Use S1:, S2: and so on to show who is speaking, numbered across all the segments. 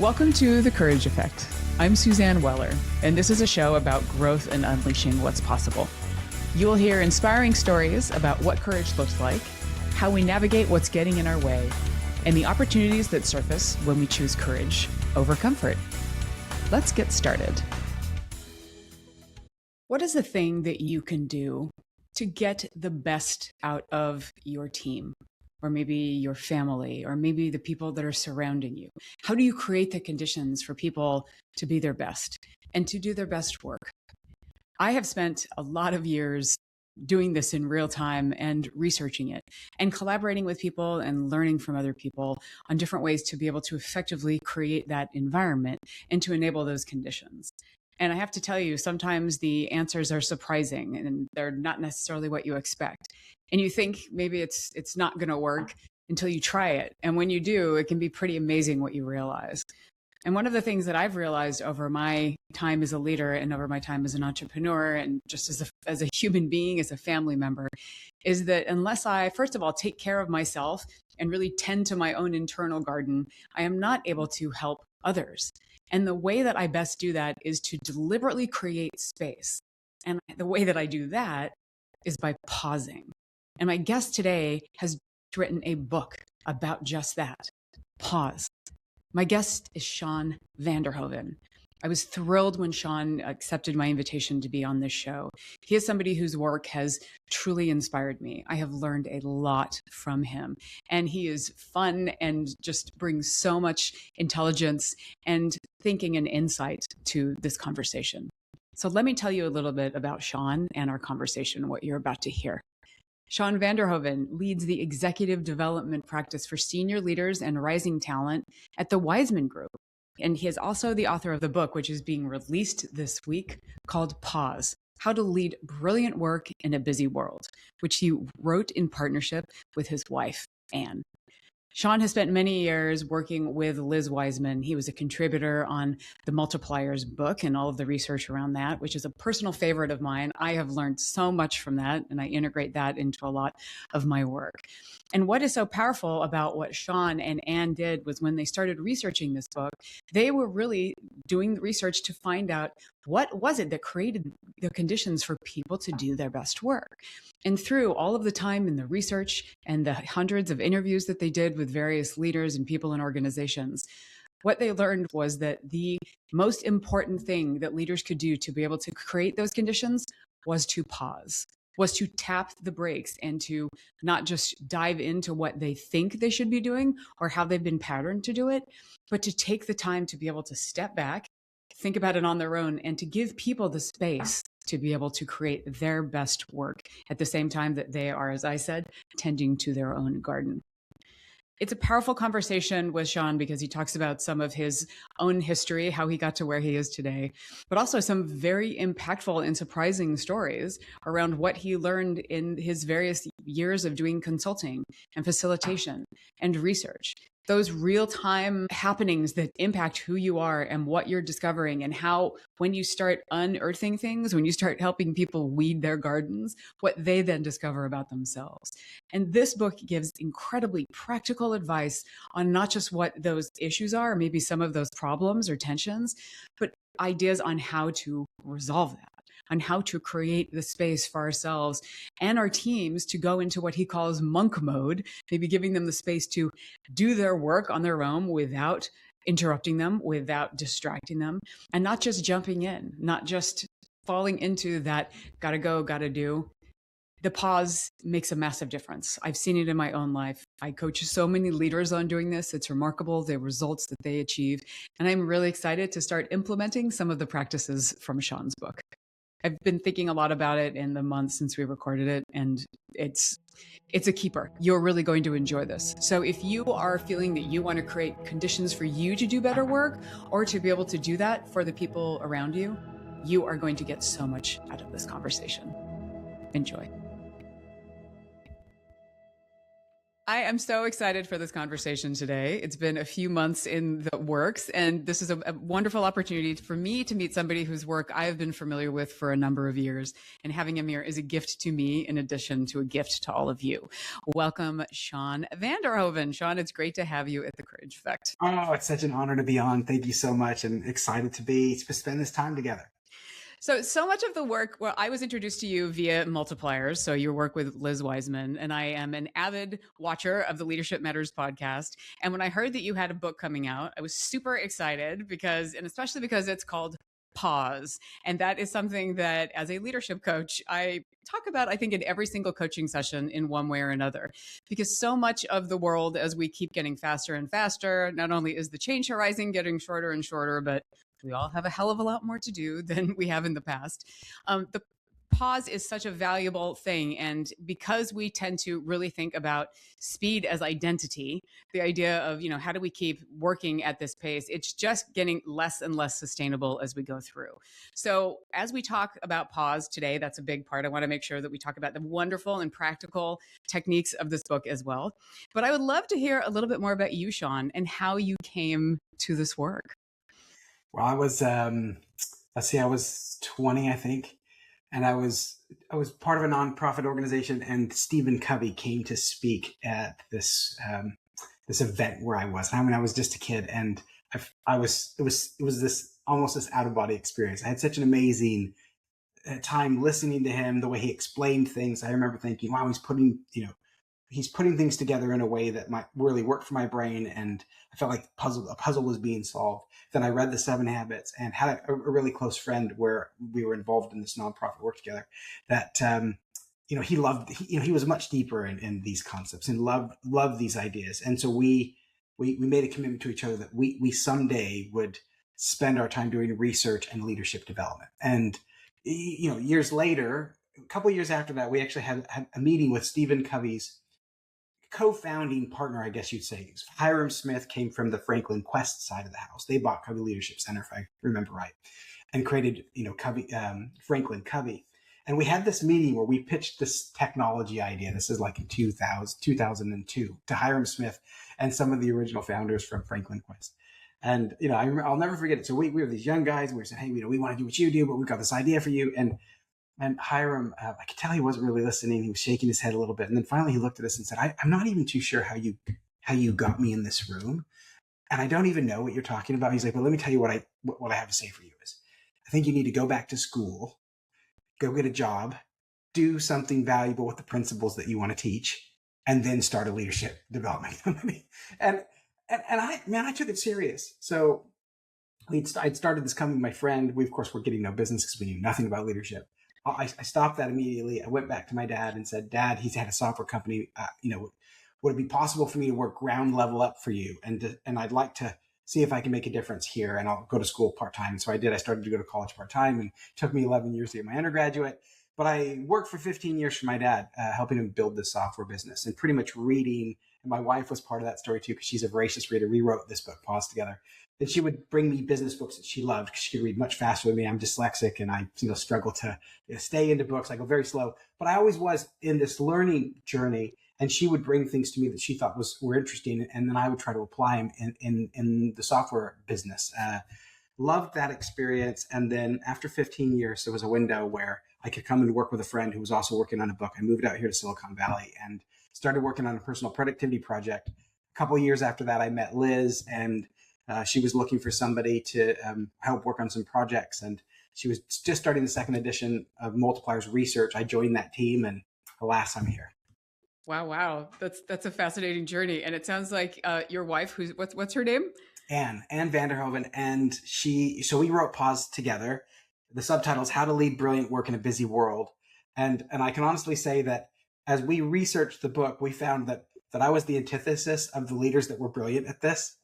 S1: Welcome to The Courage Effect. I'm Suzanne Weller, and this is a show about growth and unleashing what's possible. You will hear inspiring stories about what courage looks like, how we navigate what's getting in our way, and the opportunities that surface when we choose courage over comfort. Let's get started. What is the thing that you can do to get the best out of your team? Or maybe your family, or maybe the people that are surrounding you? How do you create the conditions for people to be their best and to do their best work? I have spent a lot of years doing this in real time and researching it and collaborating with people and learning from other people on different ways to be able to effectively create that environment and to enable those conditions. And I have to tell you, sometimes the answers are surprising and they're not necessarily what you expect. And you think maybe it's not going to work until you try it. And when you do, it can be pretty amazing what you realize. And one of the things that I've realized over my time as a leader and over my time as an entrepreneur and just as a human being, as a family member, is that unless I, first of all, take care of myself and really tend to my own internal garden, I am not able to help others. And the way that I best do that is to deliberately create space. And the way that I do that is by pausing. And my guest today has written a book about just that, pause. My guest is Shawn Vanderhoven. I was thrilled when Shawn accepted my invitation to be on this show. He is somebody whose work has truly inspired me. I have learned a lot from him, and he is fun and just brings so much intelligence and thinking and insight to this conversation. So let me tell you a little bit about Shawn and our conversation, what you're about to hear. Shawn Vanderhoven leads the executive development practice for senior leaders and rising talent at the Wiseman Group. And he is also the author of the book, which is being released this week, called Pause: How to Lead Brilliant Work in a Busy World, which he wrote in partnership with his wife, Anne. Shawn has spent many years working with Liz Wiseman. He was a contributor on the Multipliers book and all of the research around that, which is a personal favorite of mine. I have learned so much from that, and I integrate that into a lot of my work. And what is so powerful about what Shawn and Anne did was when they started researching this book, they were really doing the research to find out what was it that created the conditions for people to do their best work. And through all of the time in the research and the hundreds of interviews that they did with various leaders and people and organizations, what they learned was that the most important thing that leaders could do to be able to create those conditions was to pause, was to tap the brakes and to not just dive into what they think they should be doing or how they've been patterned to do it, but to take the time to be able to step back, think about it on their own, and to give people the space to be able to create their best work at the same time that they are, as I said, tending to their own garden. It's a powerful conversation with Shawn because he talks about some of his own history, how he got to where he is today, but also some very impactful and surprising stories around what he learned in his various years of doing consulting and facilitation and research. Those real-time happenings that impact who you are and what you're discovering, and how when you start unearthing things, when you start helping people weed their gardens, what they then discover about themselves. And this book gives incredibly practical advice on not just what those issues are, maybe some of those problems or tensions, but ideas on how to resolve that, on how to create the space for ourselves and our teams to go into what he calls monk mode, maybe giving them the space to do their work on their own without interrupting them, without distracting them, and not just jumping in, not just falling into that gotta go, gotta do. The pause makes a massive difference. I've seen it in my own life. I coach so many leaders on doing this. It's remarkable, the results that they achieve. And I'm really excited to start implementing some of the practices from Shawn's book. I've been thinking a lot about it in the months since we recorded it, and it's a keeper. You're really going to enjoy this. So if you are feeling that you want to create conditions for you to do better work, or to be able to do that for the people around you, you are going to get so much out of this conversation. Enjoy. I am so excited for this conversation today. It's been a few months in the works, and this is a wonderful opportunity for me to meet somebody whose work I've been familiar with for a number of years. And having him here is a gift to me in addition to a gift to all of you. Welcome, Shawn Vanderhoven. Shawn, it's great to have you at the Courage Effect.
S2: Oh, it's such an honor to be on. Thank you so much, and excited to spend this time together.
S1: So much of the work, well, I was introduced to you via Multipliers, so your work with Liz Wiseman, and I am an avid watcher of the Leadership Matters podcast. And when I heard that you had a book coming out, I was super excited and especially because it's called Pause. And that is something that as a leadership coach, I talk about, I think, in every single coaching session in one way or another, because so much of the world, as we keep getting faster and faster, not only is the change horizon getting shorter and shorter, but we all have a hell of a lot more to do than we have in the past. The pause is such a valuable thing. And because we tend to really think about speed as identity, the idea of, how do we keep working at this pace? It's just getting less and less sustainable as we go through. So as we talk about pause today, that's a big part. I want to make sure that we talk about the wonderful and practical techniques of this book as well. But I would love to hear a little bit more about you, Shawn, and how you came to this work.
S2: Well, I was, I was 20, I think. And I was part of a nonprofit organization, and Stephen Covey came to speak at this event where I was. I was just a kid, and it was this almost this out of body experience. I had such an amazing time listening to him, the way he explained things. I remember thinking, wow, he's putting things together in a way that might really work for my brain, and I felt like a puzzle was being solved. Then I read The 7 Habits and had a really close friend where we were involved in this nonprofit work together that, he was much deeper in these concepts and loved these ideas. And so we made a commitment to each other that we someday would spend our time doing research and leadership development. And, years later, a couple of years after that, we actually had a meeting with Stephen Covey's co-founding partner, I guess you'd say. Hiram Smith came from the Franklin Quest side of the house. They bought Covey Leadership Center, if I remember right, and created, Franklin Covey. And we had this meeting where we pitched this technology idea. This is like in 2002 to Hiram Smith and some of the original founders from Franklin Quest. And, I'll never forget it. So we were these young guys, and we were saying, hey, we want to do what you do, but we've got this idea for you. And Hiram, I could tell he wasn't really listening. He was shaking his head a little bit. And then finally he looked at us and said, I'm not even too sure how you got me in this room. And I don't even know what you're talking about. He's like, well, let me tell you what I have to say for you is I think you need to go back to school, go get a job, do something valuable with the principles that you want to teach, and then start a leadership development company. And I took it serious. So I'd started this company with my friend. We, of course, were getting no business because we knew nothing about leadership. I stopped that immediately. I went back to my dad and said, Dad, he's had a software company. Would it be possible for me to work ground level up for you? And I'd like to see if I can make a difference here, and I'll go to school part-time. So I did. I started to go to college part-time, and it took me 11 years to get my undergraduate. But I worked for 15 years for my dad, helping him build this software business and pretty much reading. And my wife was part of that story too, because she's a voracious reader. We wrote this book, Pause Together. And she would bring me business books that she loved because she could read much faster than me. I'm dyslexic, and I struggle to stay into books. I go very slow. But I always was in this learning journey, and she would bring things to me that she thought were interesting, and then I would try to apply them in the software business. Loved that experience. And then after 15 years, there was a window where I could come and work with a friend who was also working on a book. I moved out here to Silicon Valley and started working on a personal productivity project. A couple of years after that, I met Liz, and she was looking for somebody to help work on some projects. And she was just starting the second edition of Multipliers research. I joined that team, and alas, I'm here.
S1: Wow. That's a fascinating journey. And it sounds like your wife, what's her name?
S2: Anne Vanderhoven. And so we wrote Pause together. The subtitle is How to Lead Brilliant Work in a Busy World. And I can honestly say that as we researched the book, we found that I was the antithesis of the leaders that were brilliant at this.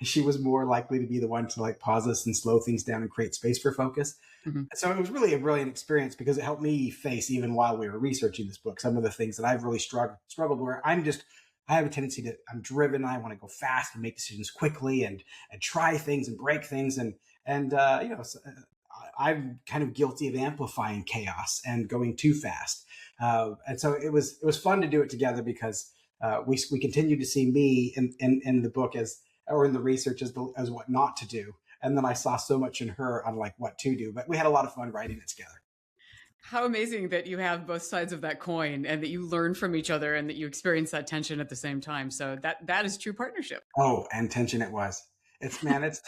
S2: She was more likely to be the one to pause us and slow things down and create space for focus. Mm-hmm. So it was really a brilliant experience because it helped me face, even while we were researching this book, some of the things that I've really struggled where I have a tendency I'm driven. I want to go fast and make decisions quickly and try things and break things. I'm kind of guilty of amplifying chaos and going too fast. And so it was fun to do it together because we continue to see me in the book or in the research as what not to do. And then I saw so much in her on like what to do, but we had a lot of fun writing it together.
S1: How amazing that you have both sides of that coin and that you learn from each other and that you experience that tension at the same time. So that is true partnership.
S2: Oh, and tension it was. It's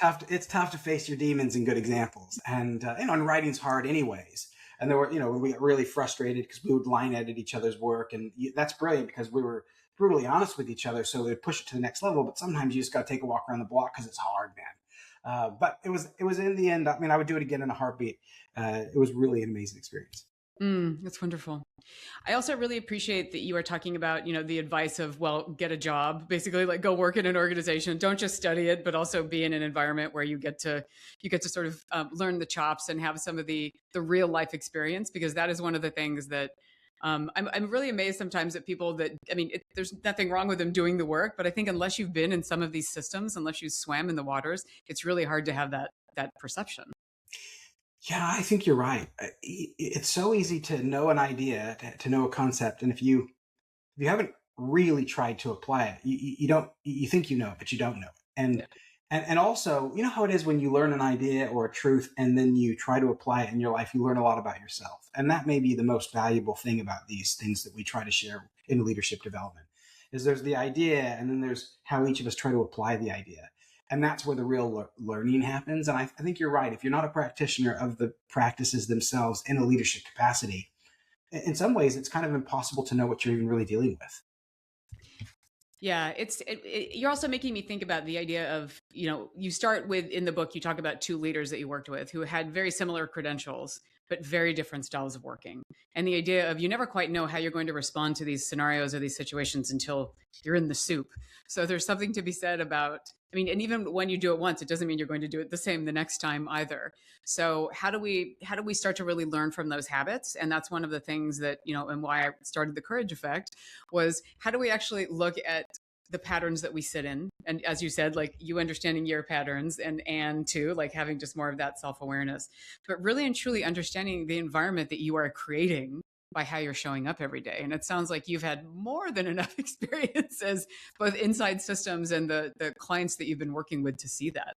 S2: tough. It's tough to face your demons in good examples. And, and writing's hard anyways. And there were, we got really frustrated because we would line edit each other's work. And that's brilliant because we were brutally honest with each other. So they'd push it to the next level. But sometimes you just got to take a walk around the block because it's hard, man. But it was in the end, I would do it again in a heartbeat. It was really an amazing experience.
S1: That's wonderful. I also really appreciate that you are talking about, the advice of, well, get a job, basically like go work in an organization. Don't just study it, but also be in an environment where you get to sort of learn the chops and have some of the real life experience, because that is one of the things that I'm really amazed sometimes at people that, there's nothing wrong with them doing the work, but I think unless you've been in some of these systems, unless you swam in the waters, it's really hard to have that perception.
S2: Yeah, I think you're right. It's so easy to know an idea, to know a concept, and if you haven't really tried to apply it, you think you know it, but you don't know it. And also, you know how it is when you learn an idea or a truth, and then you try to apply it in your life, you learn a lot about yourself, and that may be the most valuable thing about these things that we try to share in leadership development. Is there's the idea, and then there's how each of us try to apply the idea. And that's where the real learning happens. And I think you're right. If you're not a practitioner of the practices themselves in a leadership capacity, in some ways, it's kind of impossible to know what you're even really dealing with.
S1: Yeah, you're also making me think about the idea of, you start with, in the book, you talk about two leaders that you worked with who had very similar credentials, but very different styles of working. And the idea of you never quite know how you're going to respond to these scenarios or these situations until you're in the soup. So there's something to be said about, and even when you do it once, it doesn't mean you're going to do it the same the next time either. So how do we start to really learn from those habits? And that's one of the things that, and why I started the Courage Effect was, how do we actually look at the patterns that we sit in? And as you said, like you understanding your patterns and too, like having just more of that self-awareness, but really and truly understanding the environment that you are creating by how you're showing up every day. And it sounds like you've had more than enough experiences, both inside systems and the clients that you've been working with, to see that.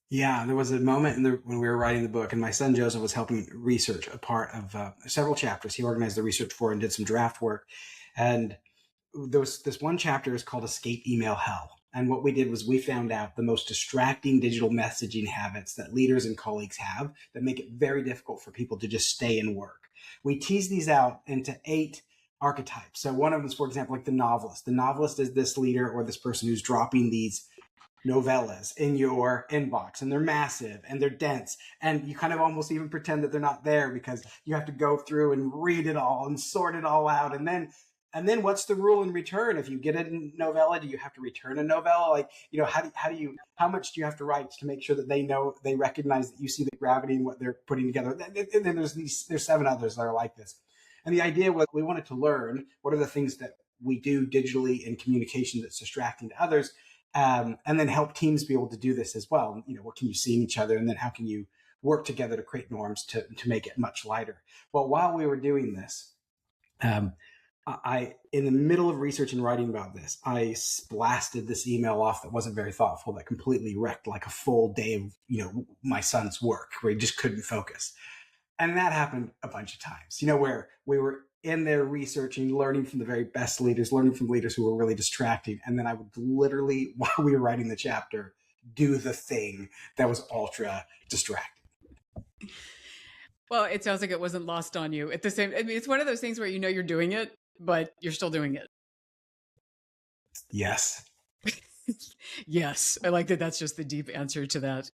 S2: Yeah, there was a moment when we were writing the book, and my son Joseph was helping research a part of several chapters. He organized the research for and did some draft work. And there was this one chapter is called Escape Email Hell. And what we did was we found out the most distracting digital messaging habits that leaders and colleagues have that make it very difficult for people to just stay and work. We teased these out into 8 archetypes. So one of them is, for example, like the novelist. The novelist is this leader or this person who's dropping these novellas in your inbox, and they're massive and they're dense, and you kind of almost even pretend that they're not there because you have to go through and read it all and sort it all out. And then what's the rule in return? If you get a novella, do you have to return a novella? Like, how much do you have to write to make sure that they recognize that you see the gravity in what they're putting together? And then there's 7 others that are like this. And the idea was we wanted to learn what are the things that we do digitally in communication that's distracting to others, and then help teams be able to do this as well. What can you see in each other? And then how can you work together to create norms to make it much lighter? Well, while we were doing this, in the middle of research and writing about this, I blasted this email off that wasn't very thoughtful, that completely wrecked like a full day of, my son's work, where he just couldn't focus. And that happened a bunch of times, where we were in there researching, learning from the very best leaders, learning from leaders who were really distracting. And then I would literally, while we were writing the chapter, do the thing that was ultra distracting.
S1: Well, it sounds like it wasn't lost on you at the same. It's one of those things where you're doing it, but you're still doing it.
S2: Yes.
S1: Yes. I like that. That's just the deep answer to that.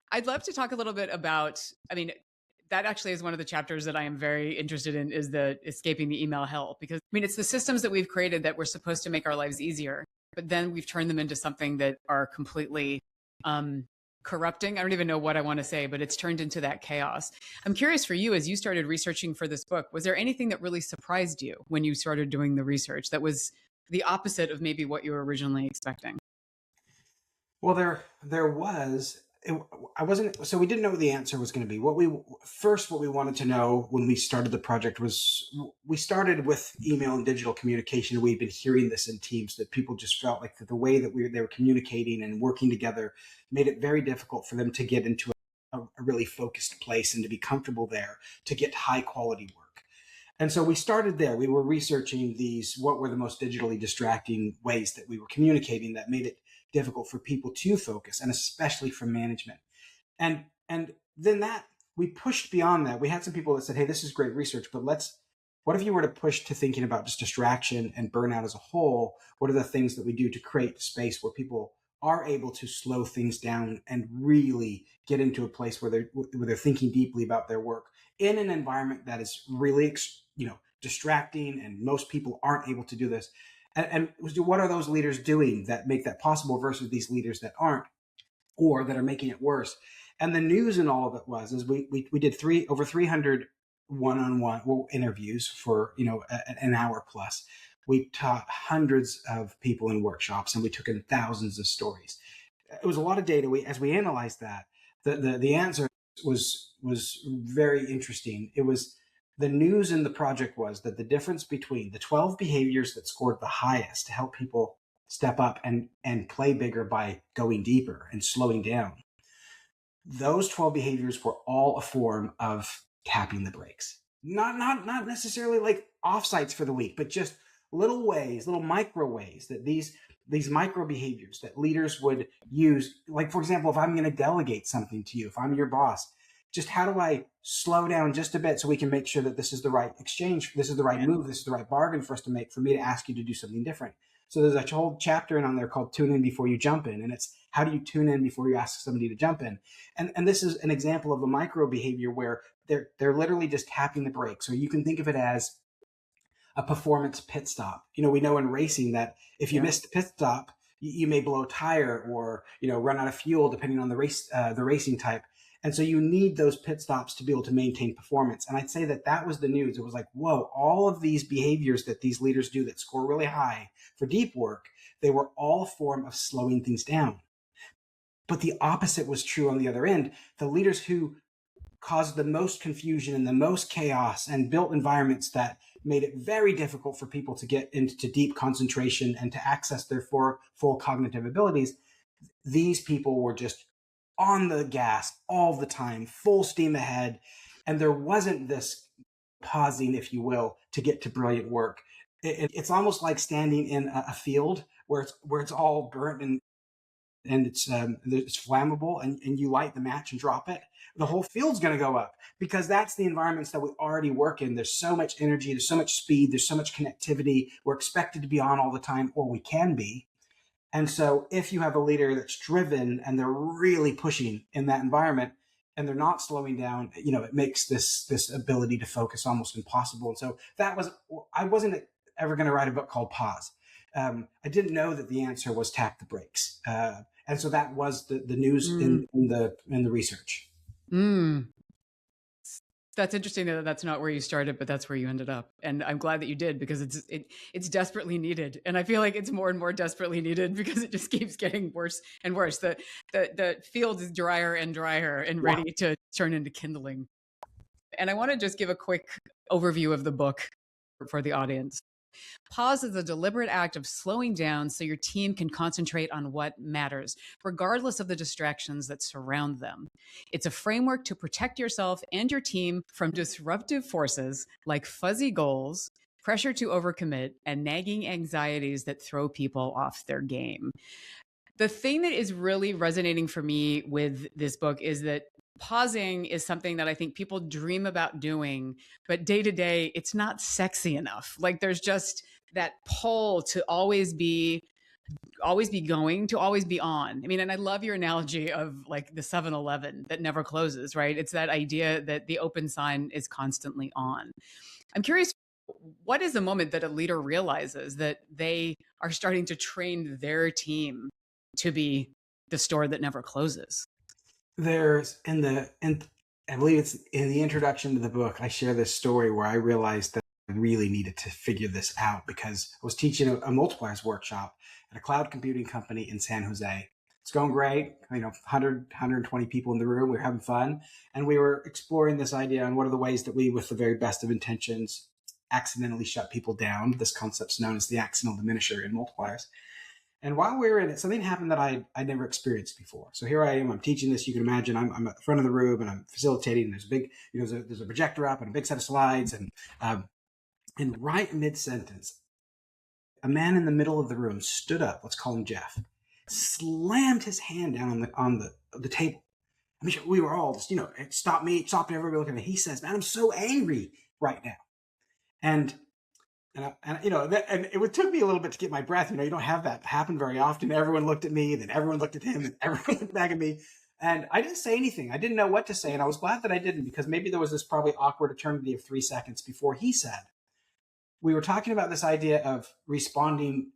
S1: I'd love to talk a little bit about, that actually is one of the chapters that I am very interested in, is the escaping the email hell, because it's the systems that we've created that were supposed to make our lives easier, but then we've turned them into something that are completely corrupting. I don't even know what I want to say, but it's turned into that chaos. I'm curious for you, as you started researching for this book, was there anything that really surprised you when you started doing the research that was the opposite of maybe what you were originally expecting?
S2: Well, there was, so we didn't know what the answer was going to be. What we wanted to know when we started the project was, we started with email and digital communication. We've been hearing this in teams, that people just felt like the way that they were communicating and working together made it very difficult for them to get into a really focused place and to be comfortable there to get high quality work. And so we started there. We were researching what were the most digitally distracting ways that we were communicating that made it difficult for people to focus, and especially for management. And then we pushed beyond that. We had some people that said, hey, this is great research, but what if you were to push to thinking about just distraction and burnout as a whole? What are the things that we do to create space where people are able to slow things down and really get into a place where they're thinking deeply about their work in an environment that is really, distracting, and most people aren't able to do this? And what are those leaders doing that make that possible versus these leaders that aren't, or that are making it worse? And the news in all of it is we did over 300 one-on-one interviews for an hour plus. We taught hundreds of people in workshops, and we took in thousands of stories. It was a lot of data. As we analyzed that, the answer was very interesting. It was, the news in the project was that the difference between the 12 behaviors that scored the highest to help people step up and play bigger by going deeper and slowing down, those 12 behaviors were all a form of tapping the brakes. Not necessarily like offsites for the week, but just little micro ways that these micro behaviors that leaders would use. Like, for example, if I'm going to delegate something to you, if I'm your boss, just how do I slow down just a bit so we can make sure that this is the right exchange, this is the right move, this is the right bargain for us to make, for me to ask you to do something different. So there's a whole chapter in on there called Tune In Before You Jump In. And it's, how do you tune in before you ask somebody to jump in? And this is an example of a micro behavior where they're literally just tapping the brakes. So you can think of it as a performance pit stop. We know in racing that if you miss the pit stop, you may blow a tire or, run out of fuel, depending on the racing type. And so you need those pit stops to be able to maintain performance. And I'd say that was the news. It was like, whoa, all of these behaviors that these leaders do that score really high for deep work, they were all a form of slowing things down. But the opposite was true on the other end. The leaders who caused the most confusion and the most chaos and built environments that made it very difficult for people to get into deep concentration and to access their full cognitive abilities, these people were just on the gas all the time, full steam ahead. And there wasn't this pausing, if you will, to get to brilliant work. It's almost like standing in a field where it's all burnt and it's flammable, and you light the match and drop it. The whole field's going to go up, because that's the environments that we already work in. There's so much energy, there's so much speed, there's so much connectivity. We're expected to be on all the time, or we can be. And so if you have a leader that's driven and they're really pushing in that environment and they're not slowing down, it makes this ability to focus almost impossible. And so I wasn't ever going to write a book called Pause. I didn't know that the answer was tap the brakes. And so that was the news in the research.
S1: That's interesting that that's not where you started, but that's where you ended up. And I'm glad that you did, because it's desperately needed. And I feel like it's more and more desperately needed, because it just keeps getting worse and worse. The field is drier and drier and ready to turn into kindling. And I want to just give a quick overview of the book for the audience. Pause is a deliberate act of slowing down so your team can concentrate on what matters, regardless of the distractions that surround them. It's a framework to protect yourself and your team from disruptive forces like fuzzy goals, pressure to overcommit, and nagging anxieties that throw people off their game. The thing that is really resonating for me with this book is that pausing is something that I think people dream about doing, but day to day, it's not sexy enough. Like, there's just that pull to always be going, to always be on. I mean, and I love your analogy of like the 7-Eleven that never closes, right? It's that idea that the open sign is constantly on. I'm curious, what is the moment that a leader realizes that they are starting to train their team to be the store that never closes?
S2: There's I believe it's in the introduction to the book, I share this story where I realized that I really needed to figure this out, because I was teaching a Multipliers workshop at a cloud computing company in San Jose. It's going great. 120 people in the room. We were having fun. And we were exploring this idea on what are the ways that we, with the very best of intentions, accidentally shut people down. This concept's known as the accidental diminisher in Multipliers. And while we were in it, something happened that I'd never experienced before. So here I am, I'm teaching this. You can imagine I'm at the front of the room and I'm facilitating. There's a big, there's a projector up and a big set of slides. And right mid-sentence, a man in the middle of the room stood up, let's call him Jeff, slammed his hand down on the table. I mean, we were all just, it stopped everybody looking at me. He says, man, I'm so angry right now. And it took me a little bit to get my breath. You don't have that happen very often. Everyone looked at me, then everyone looked at him, and everyone looked back at me. And I didn't say anything. I didn't know what to say. And I was glad that I didn't, because maybe there was this probably awkward eternity of 3 seconds before he said, we were talking about this idea of responding,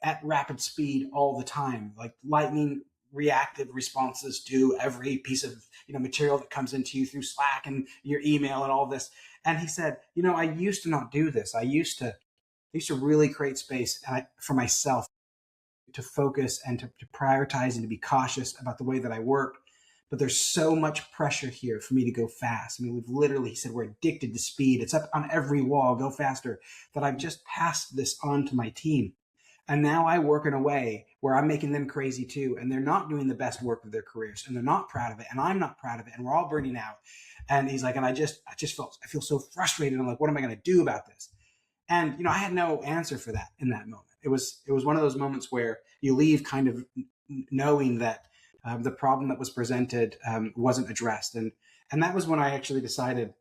S2: at rapid speed all the time, like lightning reactive responses to every piece of, material that comes into you through Slack and your email and all this. And he said, I used to not do this. I used to really create space for myself to focus and to prioritize and to be cautious about the way that I work. But there's so much pressure here for me to go fast. I mean, he said, we're addicted to speed. It's up on every wall, go faster, that I've just passed this on to my team. And now I work in a way where I'm making them crazy too. And they're not doing the best work of their careers, and they're not proud of it. And I'm not proud of it. And we're all burning out. And he's like, and I feel so frustrated. I'm like, what am I going to do about this? And, I had no answer for that in that moment. It was one of those moments where you leave kind of knowing that the problem that was presented wasn't addressed. And that was when I actually decided,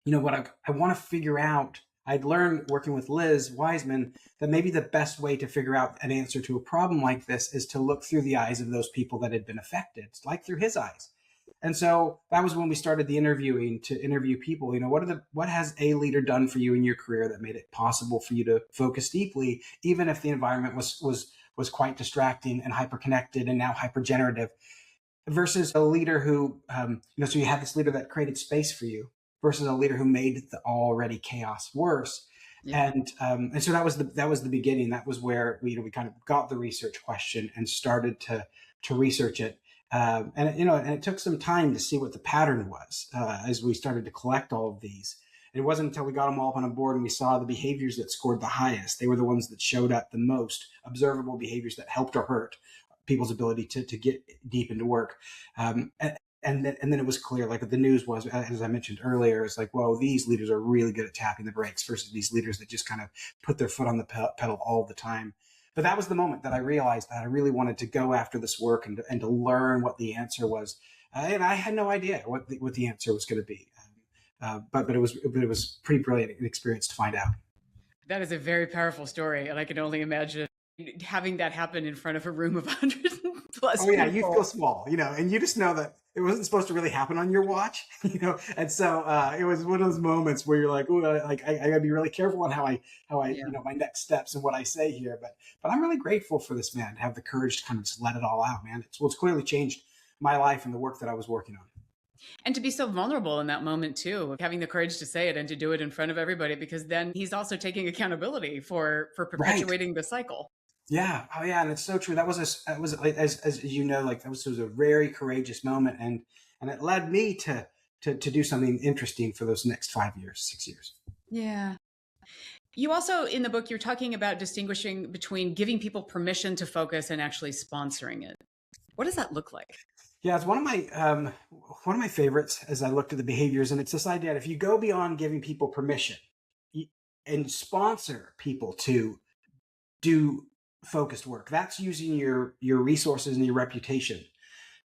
S2: what I want to figure out. I'd learned working with Liz Wiseman that maybe the best way to figure out an answer to a problem like this is to look through the eyes of those people that had been affected, like through his eyes. And so that was when we started the interviewing to interview people. What has a leader done for you in your career that made it possible for you to focus deeply, even if the environment was quite distracting and hyper-connected and now hyper-generative, versus a leader who, so you had this leader that created space for you versus a leader who made the already chaos worse. Yeah. And so that was the beginning. That was where we kind of got the research question and started to research it. And it took some time to see what the pattern was as we started to collect all of these. It wasn't until we got them all up on a board and we saw the behaviors that scored the highest. They were the ones that showed up the most, observable behaviors that helped or hurt people's ability to get deep into work. And then it was clear, like the news was, as I mentioned earlier, it's like, whoa, these leaders are really good at tapping the brakes versus these leaders that just kind of put their foot on the pedal all the time. But that was the moment that I realized that I really wanted to go after this work and to learn what the answer was. And I had no idea what the answer was going to be. But it was pretty brilliant experience to find out.
S1: That is a very powerful story, and I can only imagine having that happen in front of a room of 100 plus people.
S2: You feel small, and you just know that it wasn't supposed to really happen on your watch, and so it was one of those moments where you're like, oh, I gotta be really careful on how I my next steps and what I say here, but I'm really grateful for this man to have the courage to kind of just let it all out, man. It's clearly changed my life and the work that I was working on.
S1: And to be so vulnerable in that moment too, having the courage to say it and to do it in front of everybody, because then he's also taking accountability for perpetuating the cycle.
S2: Yeah. Oh yeah. And it's so true. That was as you know, like that was a very courageous moment. And it led me to do something interesting for those next 5 years, 6 years.
S1: Yeah. You also, in the book, you're talking about distinguishing between giving people permission to focus and actually sponsoring it. What does that look like?
S2: Yeah, it's one of my favorites as I looked at the behaviors. And it's this idea that if you go beyond giving people permission and sponsor people to do focused work, that's using your resources and your reputation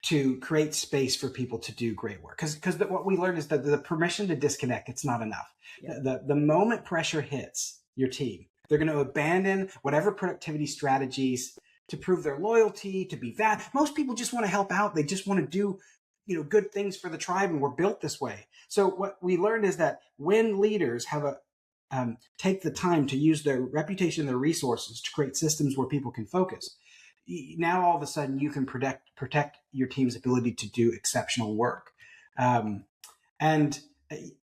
S2: to create space for people to do great work. Because what we learned is that the permission to disconnect, it's not enough. Yeah. The moment pressure hits your team, they're going to abandon whatever productivity strategies to prove their loyalty, to be that. Most people just want to help out. They just want to do, good things for the tribe, and we're built this way. So what we learned is that when leaders have take the time to use their reputation, their resources to create systems where people can focus, now all of a sudden you can protect your team's ability to do exceptional work. And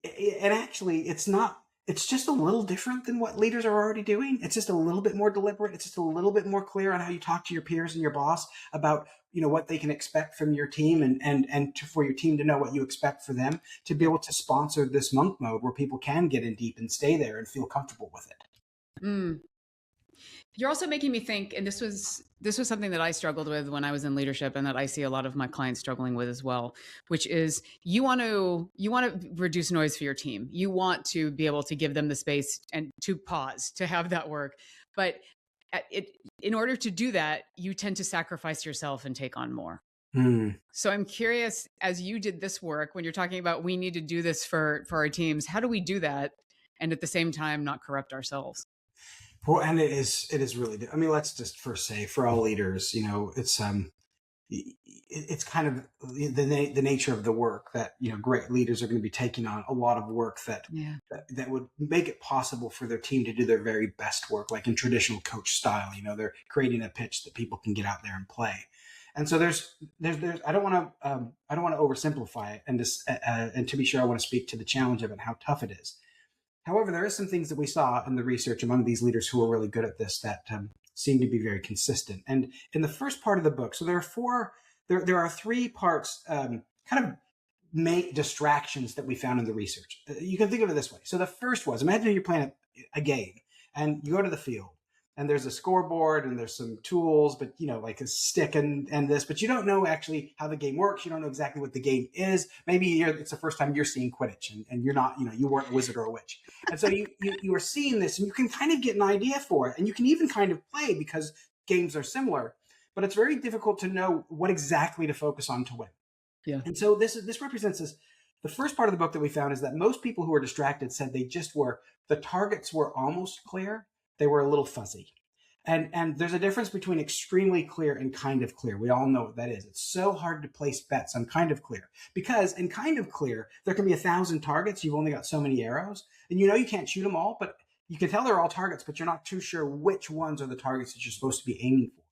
S2: actually, it's not it's just a little different than what leaders are already doing. It's just a little bit more deliberate. It's just a little bit more clear on how you talk to your peers and your boss about, what they can expect from your team, for your team to know what you expect for them, to be able to sponsor this monk mode where people can get in deep and stay there and feel comfortable with it.
S1: Mm. You're also making me think, and this was something that I struggled with when I was in leadership, and that I see a lot of my clients struggling with as well, which is you want to reduce noise for your team. You want to be able to give them the space and to pause, to have that work. But in order to do that, you tend to sacrifice yourself and take on more. So I'm curious, as you did this work, when you're talking about we need to do this for our teams, how do we do that and at the same time not corrupt ourselves?
S2: Well, and it is really, I mean, let's just first say for all leaders, it's kind of the nature of the work that, great leaders are going to be taking on a lot of work that would make it possible for their team to do their very best work, like in traditional coach style. They're creating a pitch that people can get out there and play. And so there's I don't want to oversimplify it, and to be sure, I want to speak to the challenge of it and how tough it is. However, there is some things that we saw in the research among these leaders who are really good at this that seem to be very consistent. And in the first part of the book, so there are 3 parts, kind of main distractions that we found in the research. You can think of it this way. So the first was, imagine you're playing a game and you go to the field and there's a scoreboard and there's some tools, but like a stick and this, but you don't know actually how the game works. You don't know exactly what the game is. Maybe it's the first time you're seeing Quidditch and you're not, you weren't a wizard or a witch. And so you are seeing this and you can kind of get an idea for it. And you can even kind of play because games are similar, but it's very difficult to know what exactly to focus on to win.
S1: Yeah.
S2: And so this represents this. The first part of the book that we found is that most people who were distracted said the targets were almost clear. They were a little fuzzy. And there's a difference between extremely clear and kind of clear. We all know what that is. It's so hard to place bets on kind of clear because in kind of clear, there can be 1,000 targets. You've only got so many arrows and you can't shoot them all, but you can tell they're all targets, but you're not too sure which ones are the targets that you're supposed to be aiming for.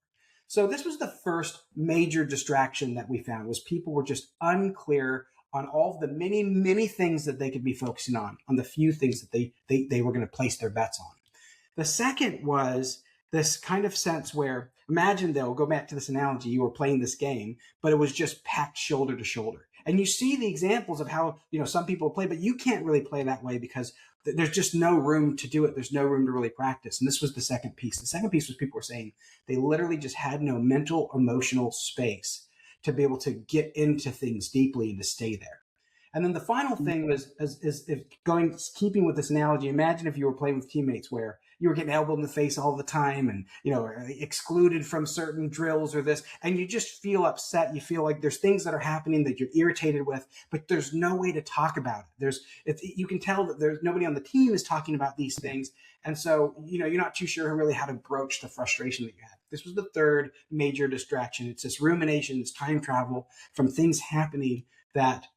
S2: So this was the first major distraction that we found, was people were just unclear on all of the many, many things that they could be focusing on the few things that they were going to place their bets on. The second was this kind of sense where, imagine they'll go back to this analogy, you were playing this game, but it was just packed shoulder to shoulder. And you see the examples of how, some people play, but you can't really play that way because there's just no room to do it. There's no room to really practice. And this was the second piece. The second piece was people were saying they literally just had no mental, emotional space to be able to get into things deeply and to stay there. And then the final thing was keeping with this analogy. Imagine if you were playing with teammates where you were getting elbowed in the face all the time and, excluded from certain drills or this, and you just feel upset. You feel like there's things that are happening that you're irritated with, but there's no way to talk about it. You can tell that there's nobody on the team is talking about these things. And so, you're not too sure really how to broach the frustration that you have. This was the third major distraction. It's this rumination, this time travel from things happening that,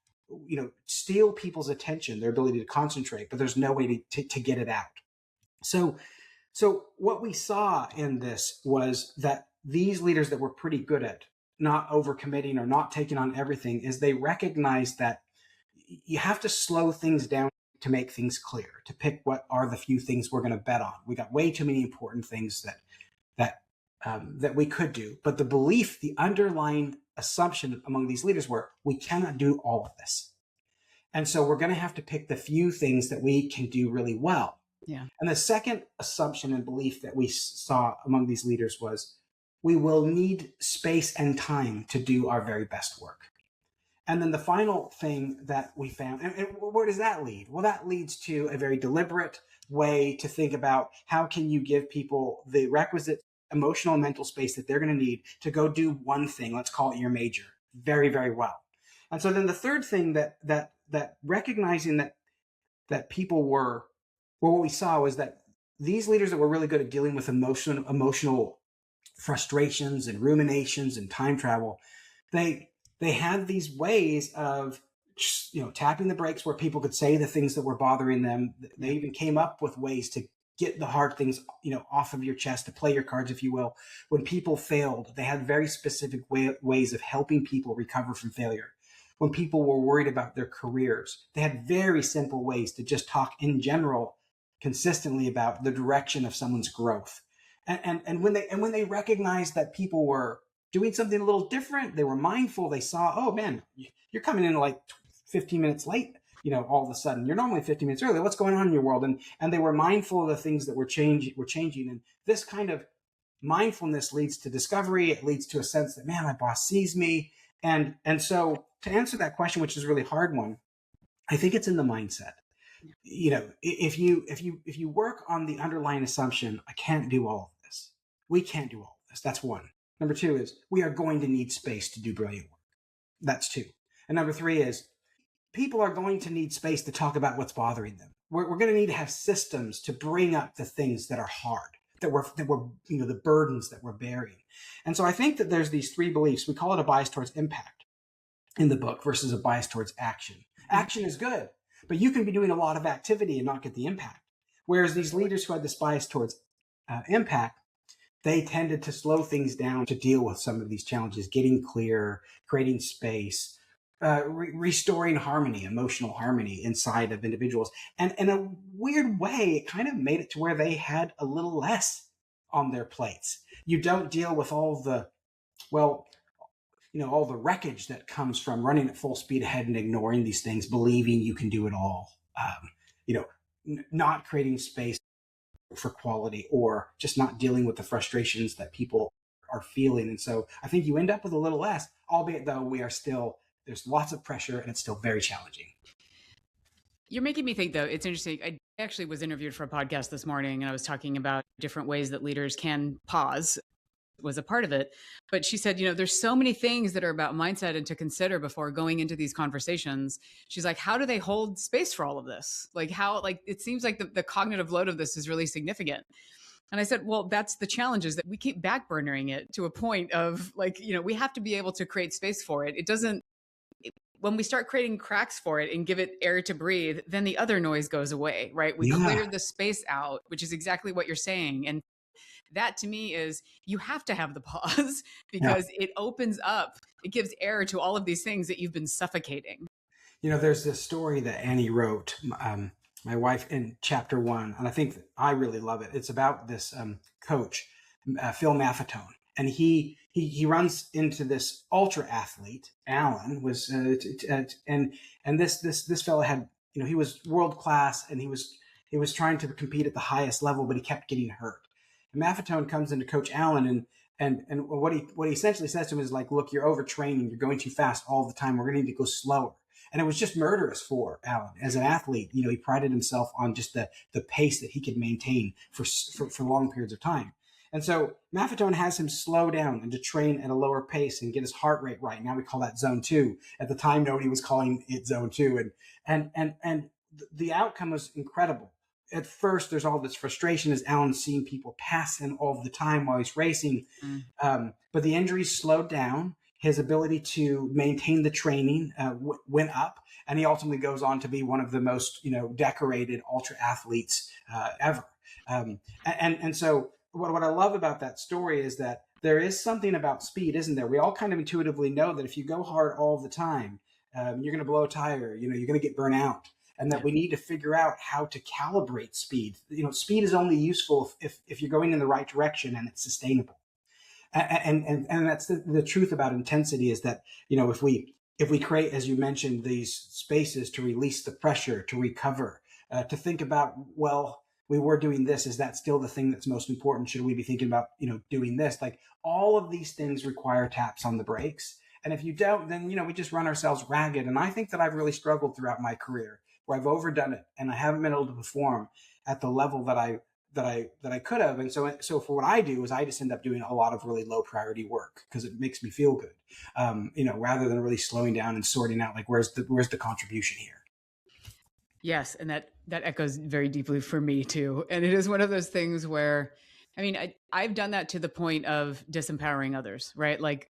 S2: steal people's attention, their ability to concentrate, but there's no way to get it out. So what we saw in this was that these leaders that were pretty good at not overcommitting or not taking on everything is they recognized that you have to slow things down to make things clear, to pick what are the few things we're going to bet on. We got way too many important things that we could do. But the belief, the underlying assumption among these leaders were, we cannot do all of this. And so we're going to have to pick the few things that we can do really well.
S1: Yeah.
S2: And the second assumption and belief that we saw among these leaders was, we will need space and time to do our very best work. And then the final thing that we found, and where does that lead? Well, that leads to a very deliberate way to think about how can you give people the requisite emotional and mental space that they're going to need to go do one thing, let's call it your major, very, very well. And so then the third thing that recognizing that people were, well, what we saw was that these leaders that were really good at dealing with emotional frustrations and ruminations and time travel, they had these ways of, tapping the brakes where people could say the things that were bothering them. They even came up with ways to get the hard things, off of your chest, to play your cards, if you will. When people failed, they had very specific ways of helping people recover from failure. When people were worried about their careers, they had very simple ways to just talk in general consistently about the direction of someone's growth. And when they recognized that people were doing something a little different, they were mindful, they saw, oh man, you're coming in like 15 minutes late, all of a sudden. You're normally 15 minutes early. What's going on in your world? And they were mindful of the things that were changing. And this kind of mindfulness leads to discovery. It leads to a sense that, man, my boss sees me. And so to answer that question, which is a really hard one, I think it's in the mindset. If you work on the underlying assumption, I can't do all of this. We can't do all of this. That's one. Number two is we are going to need space to do brilliant work. That's two. And number three is people are going to need space to talk about what's bothering them. We're going to need to have systems to bring up the things that are hard, that we're the burdens that we're bearing. And so I think that there's these three beliefs. We call it a bias towards impact in the book versus a bias towards action. Action is good, but you can be doing a lot of activity and not get the impact. Whereas these leaders who had this bias towards impact, they tended to slow things down to deal with some of these challenges, getting clear, creating space, restoring harmony, emotional harmony inside of individuals. And in a weird way, it kind of made it to where they had a little less on their plates. You don't deal with all the wreckage that comes from running at full speed ahead and ignoring these things, believing you can do it all, not creating space for quality, or just not dealing with the frustrations that people are feeling. And so I think you end up with a little less, albeit though there's lots of pressure and it's still very challenging.
S1: You're making me think, though, it's interesting. I actually was interviewed for a podcast this morning, and I was talking about different ways that leaders can pause, was a part of it. But she said, there's so many things that are about mindset and to consider before going into these conversations. She's like, how do they hold space for all of this? It seems like the cognitive load of this is really significant. And I said, well, that's the challenge, is that we keep backburnering it to a point of we have to be able to create space for it. When we start creating cracks for it and give it air to breathe, then the other noise goes away, right? We clear the space out, which is exactly what you're saying. And that to me is, you have to have the pause because it opens up, it gives air to all of these things that you've been suffocating.
S2: There's this story that Annie wrote, my wife, in chapter 1, and I think that I really love it. It's about this coach, Phil Maffetone, and he runs into this ultra athlete. Alan was, and this fellow had, he was world class, and he was trying to compete at the highest level, but he kept getting hurt. And Maffetone comes in to coach Alan, and what he essentially says to him is like, look, you're overtraining, you're going too fast all the time. We're going to need to go slower. And it was just murderous for Alan as an athlete. He prided himself on just the pace that he could maintain for long periods of time. And so Maffetone has him slow down and to train at a lower pace and get his heart rate right. Now we call that zone 2. At the time, nobody was calling it zone 2. And the outcome was incredible. At first, there's all this frustration as Alan's seeing people pass him all the time while he's racing. But the injuries slowed down. His ability to maintain the training went up. And he ultimately goes on to be one of the most, decorated ultra athletes ever. And so what I love about that story is that there is something about speed, isn't there? We all kind of intuitively know that if you go hard all the time, you're going to blow a tire, you're going to get burnt out. And that we need to figure out how to calibrate speed. Speed is only useful if you're going in the right direction and it's sustainable. And that's the truth about intensity, is that, if we create, as you mentioned, these spaces to release the pressure, to recover, to think about, well, we were doing this. Is that still the thing that's most important? Should we be thinking about, doing this? Like, all of these things require taps on the brakes. And if you don't, then, we just run ourselves ragged. And I think that I've really struggled throughout my career, where I've overdone it and I haven't been able to perform at the level that I could have. And so for what I do is I just end up doing a lot of really low priority work because it makes me feel good, rather than really slowing down and sorting out, like, where's the contribution here?
S1: Yes. And that echoes very deeply for me too. And it is one of those things where, I've done that to the point of disempowering others, right? Like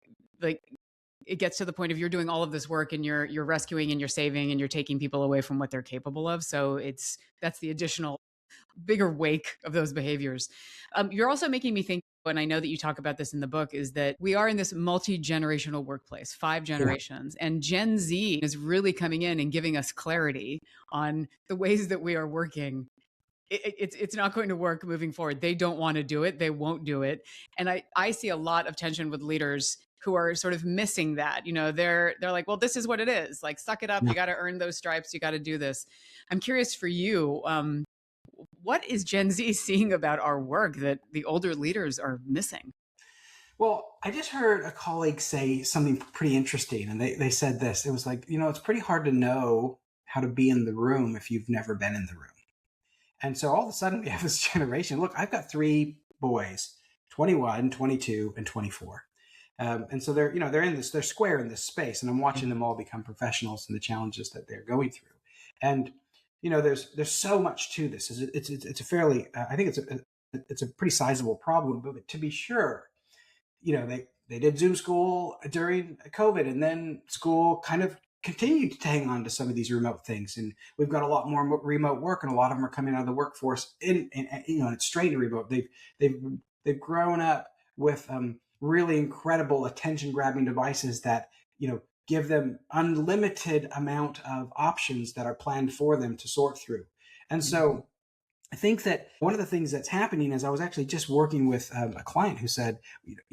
S1: it gets to the point of you're doing all of this work and you're rescuing and you're saving and you're taking people away from what they're capable of. So that's the additional bigger wake of those behaviors. You're also making me think, and I know that you talk about this in the book, is that we are in this multi-generational workplace, 5 generations, and Gen Z is really coming in and giving us clarity on the ways that we are working. it's not going to work moving forward. They don't want to do it. They won't do it. And I see a lot of tension with leaders who are sort of missing that. They're like, well, this is what it is. Like, suck it up.
S2: Yeah.
S1: You got to earn those stripes. You got to do this. I'm curious for you. What is Gen Z seeing about our work that the older leaders are missing?
S2: Well, I just heard a colleague say something pretty interesting, and they said this. It was like, it's pretty hard to know how to be in the room if you've never been in the room. And so all of a sudden we have this generation. Look, I've got three boys, 21, 22, and 24. And so they're square in this space, and I'm watching them all become professionals and the challenges that they're going through. And, there's so much to this. It's a fairly, I think it's a pretty sizable problem, but to be sure, they did Zoom school during COVID, and then school kind of continued to hang on to some of these remote things. And we've got a lot more remote work, and a lot of them are coming out of the workforce and it's straight to remote. They've grown up with really incredible attention grabbing devices that, give them unlimited amount of options that are planned for them to sort through. And so I think that one of the things that's happening is I was actually just working with a client who said,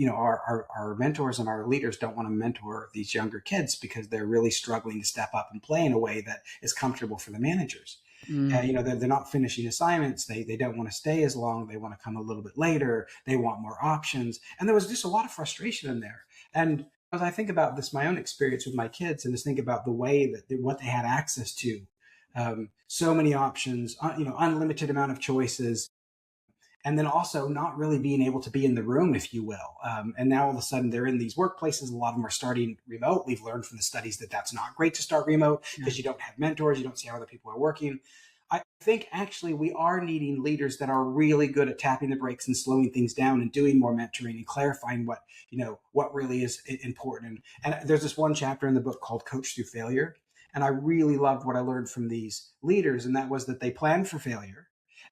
S2: our mentors and our leaders don't want to mentor these younger kids because they're really struggling to step up and play in a way that is comfortable for the managers. They're not finishing assignments. They don't want to stay as long. They want to come a little bit later. They want more options. And there was just a lot of frustration in there. And as I think about this, my own experience with my kids, and just think about the way that what they had access to, so many options, unlimited amount of choices, and then also not really being able to be in the room, if you will. And now all of a sudden they're in these workplaces. A lot of them are starting remote. We've learned from the studies that that's not great to start remote because you don't have mentors. You don't see how other people are working. I think actually we are needing leaders that are really good at tapping the brakes and slowing things down and doing more mentoring and clarifying what really is important. And there's this one chapter in the book called Coach Through Failure. And I really loved what I learned from these leaders. And that was that they planned for failure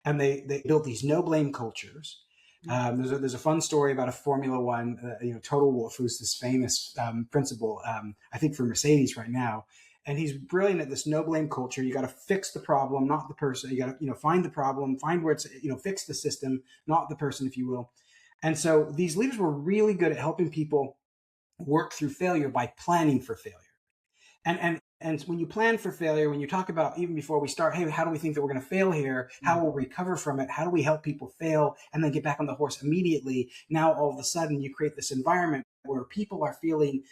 S2: and they built these no blame cultures. There's a fun story about a Formula One, Total Wolff, who's this famous principal, I think for Mercedes right now. And he's brilliant at this no blame culture. You got to fix the problem, not the person. You got to, find the problem, find where it's, fix the system, not the person, if you will. And so these leaders were really good at helping people work through failure by planning for failure. And when you plan for failure, when you talk about even before we start, hey, how do we think that we're going to fail here? How will we recover from it? How do we help people fail and then get back on the horse immediately? Now, all of a sudden, you create this environment where people are feeling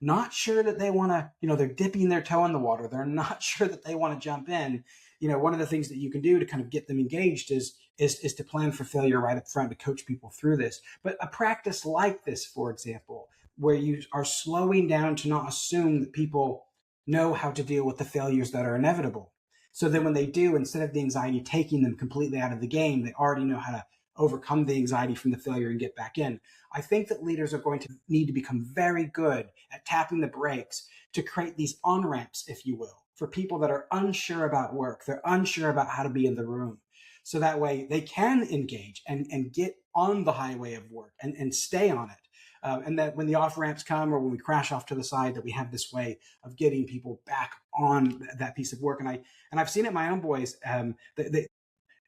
S2: not sure that they want to, they're dipping their toe in the water. They're not sure that they want to jump in. One of the things that you can do to kind of get them engaged is to plan for failure right up front to coach people through this. But a practice like this, for example, where you are slowing down to not assume that people know how to deal with the failures that are inevitable. So then when they do, instead of the anxiety taking them completely out of the game, they already know how to overcome the anxiety from the failure and get back in. I think that leaders are going to need to become very good at tapping the brakes to create these on-ramps, if you will, for people that are unsure about work. They're unsure about how to be in the room. So that way they can engage and get on the highway of work and stay on it. And that when the off ramps come or when we crash off to the side, that we have this way of getting people back on that piece of work. And I've seen it in my own boys.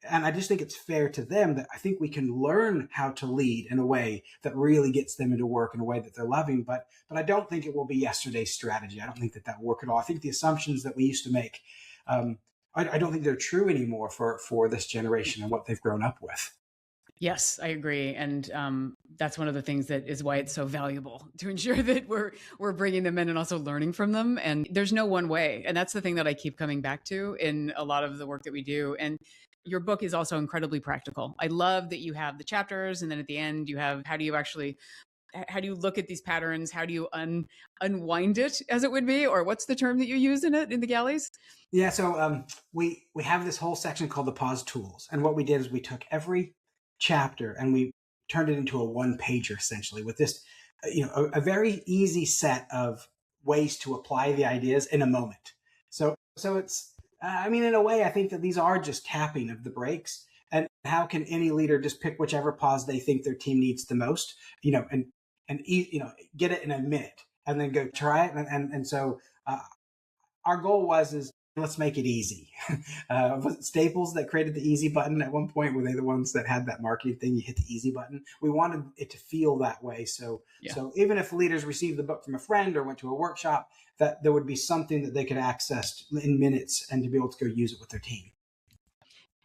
S2: And I just think it's fair to them that I think we can learn how to lead in a way that really gets them into work in a way that they're loving. But I don't think it will be yesterday's strategy. I don't think that will work at all. I think the assumptions that we used to make, I don't think they're true anymore for this generation and what they've grown up with.
S1: Yes, I agree. And that's one of the things that is why it's so valuable to ensure that we're bringing them in and also learning from them. And there's no one way. And that's the thing that I keep coming back to in a lot of the work that we do. And your book is also incredibly practical. I love that you have the chapters, and then at the end you have how do you look at these patterns? How do you unwind it, as it would be? Or what's the term that you use in the galleys?
S2: Yeah, so we have this whole section called the pause tools. And what we did is we took every chapter and we turned it into a one-pager, essentially, with this, a very easy set of ways to apply the ideas in a moment. So it's, in a way, I think that these are just tapping of the brakes. And how can any leader just pick whichever pause they think their team needs the most, and get it in a minute and then go try it. And so our goal is let's make it easy. Was it Staples that created the easy button at one point? Were they the ones that had that marketing thing? You hit the easy button. We wanted it to feel that way. So even if leaders received the book from a friend or went to a workshop, that there would be something that they could access in minutes and to be able to go use it with their team.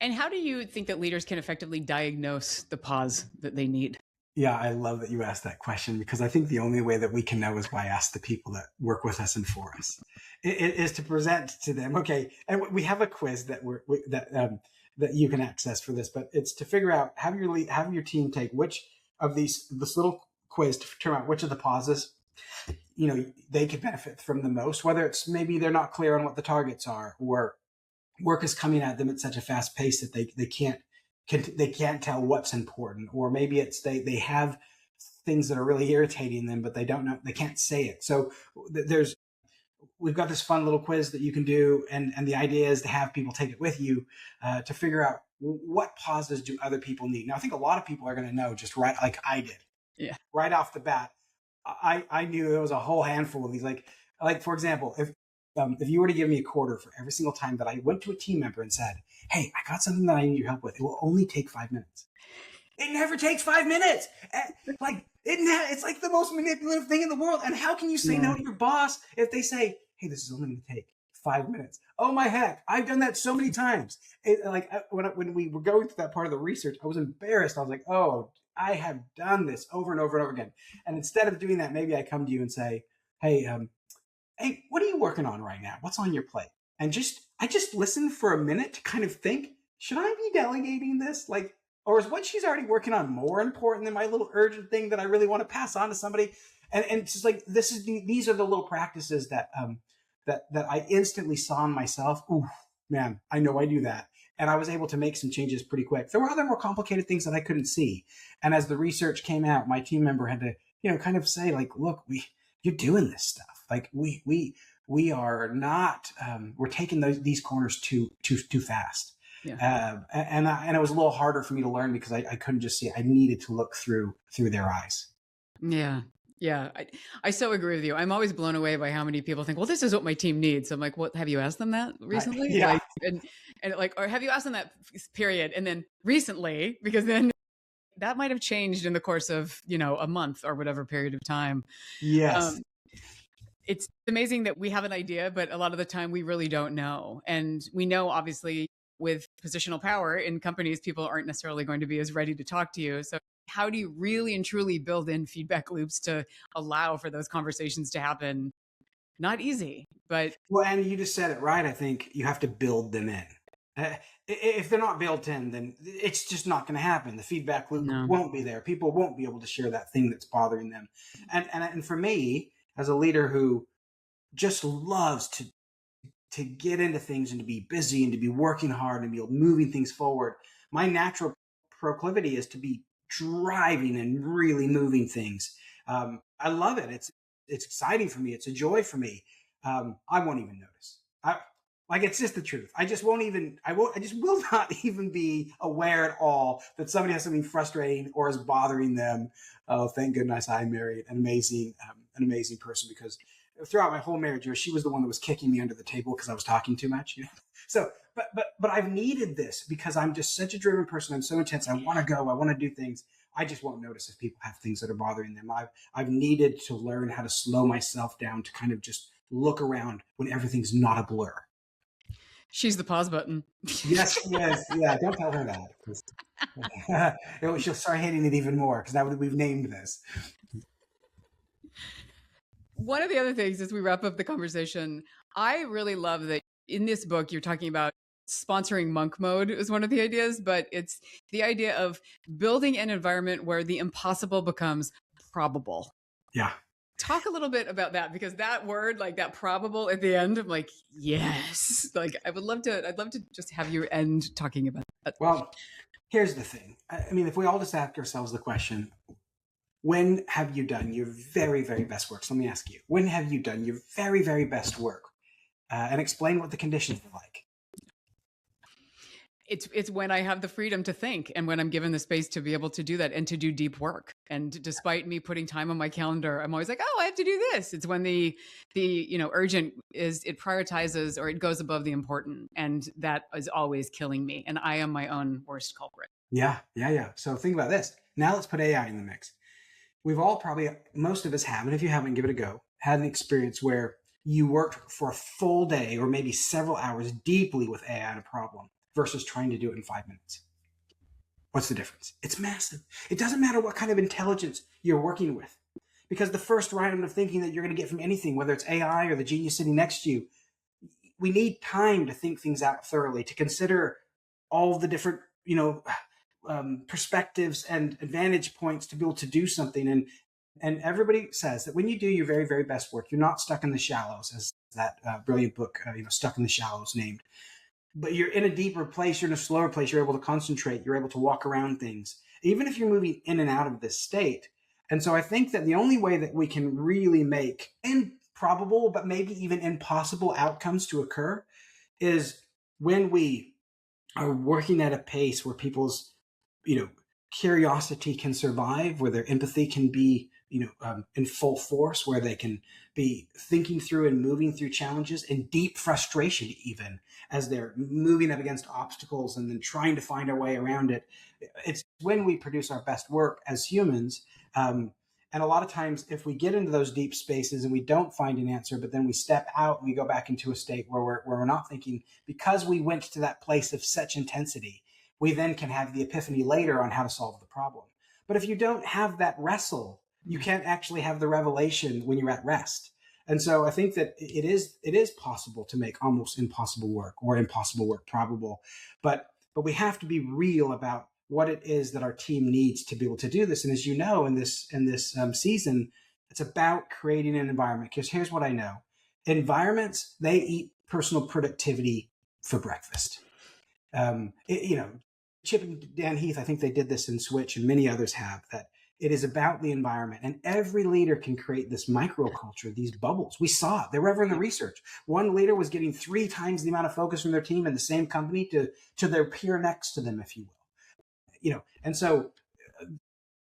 S1: And how do you think that leaders can effectively diagnose the pause that they need?
S2: Yeah, I love that you asked that question, because I think the only way that we can know is by asking the people that work with us and for us. It is to present to them. Okay, and we have a quiz that that you can access for this, but it's to figure out, have your team take which of this little quiz to determine out which of the pauses they could benefit from the most. Whether it's maybe they're not clear on what the targets are, or work is coming at them at such a fast pace that they can't tell what's important, or maybe it's they have things that are really irritating them, but they don't know, they can't say it. So we've got this fun little quiz that you can do, and the idea is to have people take it with you to figure out what pauses do other people need. Now, I think a lot of people are going to know just right, like I did, right off the bat. I knew there was a whole handful of these. Like for example, if you were to give me a quarter for every single time that I went to a team member and said, "Hey, I got something that I need your help with. It will only take 5 minutes." It never takes 5 minutes. It's like the most manipulative thing in the world. And how can you say no to your boss if they say, "Hey, this is only going to take 5 minutes"? Oh my heck. I've done that so many times. When we were going through that part of the research, I was embarrassed. I was like, oh, I have done this over and over and over again. And instead of doing that, maybe I come to you and say, hey, what are you working on right now? What's on your plate? And I just listen for a minute to kind of think, should I be delegating this? Or is what she's already working on more important than my little urgent thing that I really want to pass on to somebody? And it's just like, these are the little practices that I instantly saw in myself. Ooh, man, I know I do that. And I was able to make some changes pretty quick. There were other more complicated things that I couldn't see. And as the research came out, my team member had to, kind of say, like, look, you're doing this stuff. Like we are not, we're taking these corners too fast. Yeah. And it was a little harder for me to learn because I couldn't just see it. I needed to look through their eyes.
S1: Yeah. Yeah. I so agree with you. I'm always blown away by how many people think, well, this is what my team needs. I'm like, what, have you asked them that recently?
S2: Yeah.
S1: Or have you asked them that period? And then recently, because then that might have changed in the course of, a month or whatever period of time.
S2: Yes.
S1: It's amazing that we have an idea, but a lot of the time we really don't know. And we know, obviously, with positional power in companies, people aren't necessarily going to be as ready to talk to you. So how do you really and truly build in feedback loops to allow for those conversations to happen? Not easy, but...
S2: Well, and you just said it right. I think you have to build them in. If they're not built in, then it's just not going to happen. The feedback loop won't be there. People won't be able to share that thing that's bothering them. And for me, as a leader who just loves to get into things and to be busy and to be working hard and be moving things forward, my natural proclivity is to be driving and really moving things. I love it. It's exciting for me. It's a joy for me. I won't even notice. It's just the truth. I just will not even be aware at all that somebody has something frustrating or is bothering them. Oh, thank goodness I married an amazing person, because throughout my whole marriage, she was the one that was kicking me under the table because I was talking too much. So, but I've needed this because I'm just such a driven person. I'm so intense. I want to go. I want to do things. I just won't notice if people have things that are bothering them. I've needed to learn how to slow myself down to kind of just look around when everything's not a blur.
S1: She's the pause button.
S2: Yes, she is. Yeah, don't tell her that. She'll start hating it even more because now we've named this.
S1: One of the other things as we wrap up the conversation, I really love that in this book, you're talking about sponsoring monk mode is one of the ideas, but it's the idea of building an environment where the impossible becomes probable.
S2: Yeah.
S1: Talk a little bit about that, because that word, like that probable at the end, I'm like, yes. Like I'd love to just have you end talking about that.
S2: Well, here's the thing. I mean, if we all just ask ourselves the question, when have you done your very, very best work? So let me ask you, when have you done your very, very best work? And explain what the conditions are like.
S1: It's when I have the freedom to think and when I'm given the space to be able to do that and to do deep work. And despite me putting time on my calendar, I'm always like, oh, I have to do this. It's when the urgent is, it prioritizes or it goes above the important. And that is always killing me. And I am my own worst culprit.
S2: Yeah. So think about this. Now let's put AI in the mix. We've all probably, most of us have, and if you haven't, give it a go, had an experience where you worked for a full day or maybe several hours deeply with AI on a problem versus trying to do it in 5 minutes. What's the difference? It's massive. It doesn't matter what kind of intelligence you're working with, because the first round of thinking that you're going to get from anything, whether it's AI or the genius sitting next to you, we need time to think things out thoroughly, to consider all the different, perspectives and advantage points to be able to do something. And everybody says that when you do your very, very best work, you're not stuck in the shallows, as that brilliant book, Stuck in the Shallows, named. But you're in a deeper place, you're in a slower place, you're able to concentrate, you're able to walk around things, even if you're moving in and out of this state. And so I think that the only way that we can really make improbable, but maybe even impossible outcomes to occur is when we are working at a pace where people's curiosity can survive, where their empathy can be, in full force, where they can be thinking through and moving through challenges and deep frustration, even as they're moving up against obstacles and then trying to find our way around it. It's when we produce our best work as humans. And a lot of times, if we get into those deep spaces and we don't find an answer, but then we step out and we go back into a state where we're not thinking, because we went to that place of such intensity, we then can have the epiphany later on how to solve the problem. But if you don't have that wrestle, you can't actually have the revelation when you're at rest. And so I think that it is possible to make almost impossible work, or impossible work probable. But we have to be real about what it is that our team needs to be able to do this. And as you know, in this season, it's about creating an environment. Because here's what I know: environments, they eat personal productivity for breakfast. Chip and Dan Heath, I think they did this in Switch, and many others have, that it is about the environment. And every leader can create this microculture, these bubbles. We saw it. They were ever in the research. One leader was getting 3 times the amount of focus from their team in the same company to their peer next to them, if you will. And so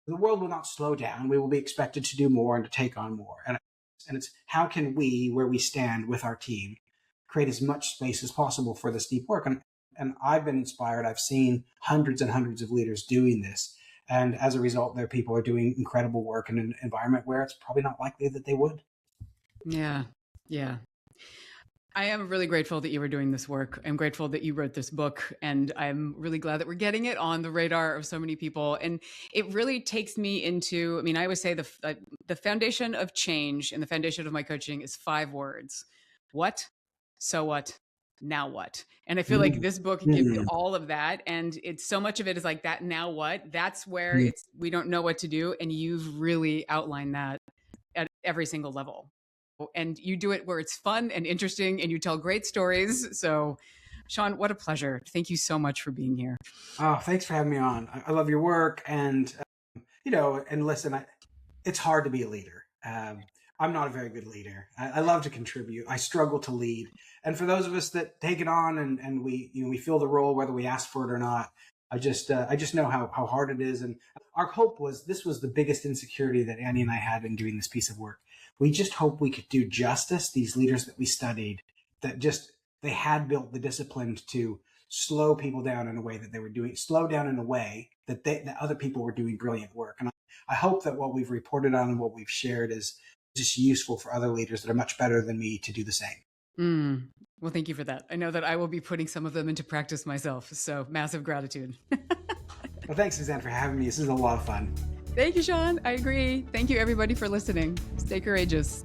S2: the world will not slow down. We will be expected to do more and to take on more. And it's how can we, where we stand with our team, create as much space as possible for this deep work. And I've been inspired. I've seen hundreds and hundreds of leaders doing this. And as a result, their people are doing incredible work in an environment where it's probably not likely that they would.
S1: Yeah. I am really grateful that you were doing this work. I'm grateful that you wrote this book, and I'm really glad that we're getting it on the radar of so many people. And it really takes me into, I always say the foundation of change and the foundation of my coaching is 5 words: what, so what, now what? And I feel like this book gives you all of that. And it's so much of it is like that, now what? That's where we don't know what to do. And you've really outlined that at every single level. And you do it where it's fun and interesting, and you tell great stories. So Shawn, what a pleasure. Thank you so much for being here.
S2: Oh, thanks for having me on. I love your work. And, and listen, it's hard to be a leader. I'm not a very good leader. I love to contribute. I struggle to lead. And for those of us that take it on and we fill the role, whether we ask for it or not, I just know how hard it is. And our hope was, this was the biggest insecurity that Annie and I had in doing this piece of work. We just hope we could do justice. These leaders that we studied, that they had built the discipline to slow people down in a way that they were doing, slow down in a way that other people were doing brilliant work. And I hope that what we've reported on and what we've shared is just useful for other leaders that are much better than me to do the same.
S1: Well, thank you for that. I know that I will be putting some of them into practice myself. So massive gratitude.
S2: Well, thanks, Suzanne, for having me. This is a lot of fun.
S1: Thank you, Shawn. I agree. Thank you, everybody, for listening. Stay courageous.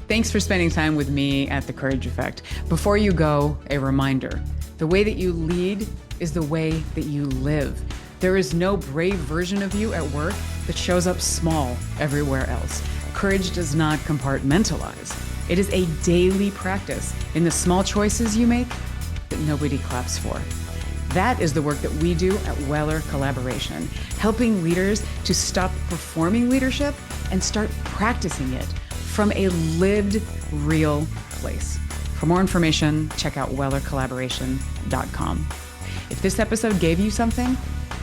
S1: Thanks for spending time with me at The Courage Effect. Before you go, a reminder: the way that you lead is the way that you live. There is no brave version of you at work that shows up small everywhere else. Courage does not compartmentalize. It is a daily practice in the small choices you make that nobody claps for. That is the work that we do at Weller Collaboration, helping leaders to stop performing leadership and start practicing it from a lived, real place. For more information, check out wellercollaboration.com. If this episode gave you something,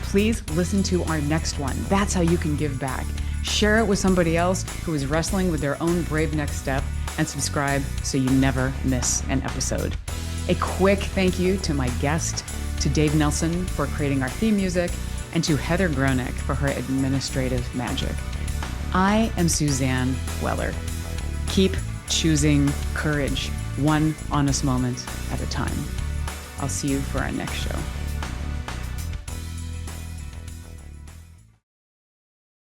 S1: please listen to our next one. That's how you can give back. Share it with somebody else who is wrestling with their own brave next step, and subscribe so you never miss an episode. A quick thank you to my guest, to Dave Nelson for creating our theme music, and to Heather Gronick for her administrative magic. I am Suzanne Weller. Keep choosing courage, one honest moment at a time. I'll see you for our next show.